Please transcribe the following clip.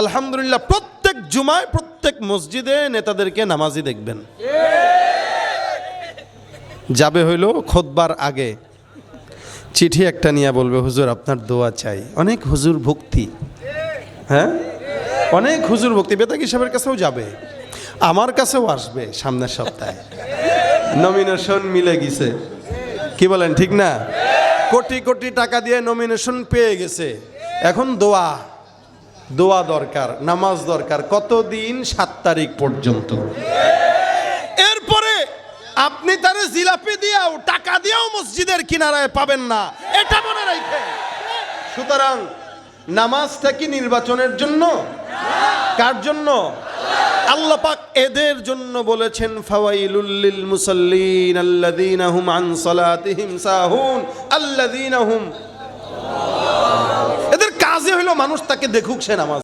আলহামদুলিল্লাহ প্রত্যেক জুমায় প্রত্যেক মসজিদে নেতাদেরকে নামাজি দেখবেন। যাবে হইল খুতবার আগে চিঠি একটা নিয়ে বলবে, হুজুর আপনার দোয়া চাই। অনেক হুজুর ভক্তি, হ্যাঁ অনেক হুজুর ভক্তি বেতাগী সাহেবের কাছেও যাবে, আমার কাছেও আসবে সামনের সপ্তাহে। নমিনেশন মিলে গেছে, কি বলেন ঠিক না? কোটি কোটি টাকা দিয়ে নমিনেশন পেয়ে গেছে, এখন দোয়া দোয়া দরকার, নামাজ দরকার। কতদিন? 7 তারিখ পর্যন্ত। এরপরে আপনি তারে জিলাপি দিয়াও টাকা দিয়াও মসজিদের কিনারায় পাবেন না, এটা মনে রাখবেন। সুতরাং নামাজটা কি নির্বাচনের জন্য? কার জন্য? আল্লাহ পাক এদের জন্য বলেছেন ফাওয়াইলুল লিল মুসাল্লিন আল্লাযীনা হুম আন সালাতিহিম সাহুন আল্লাযীনা হুম। এদের কাজই হলো মানুষ তাকে দেখুক সে নামাজ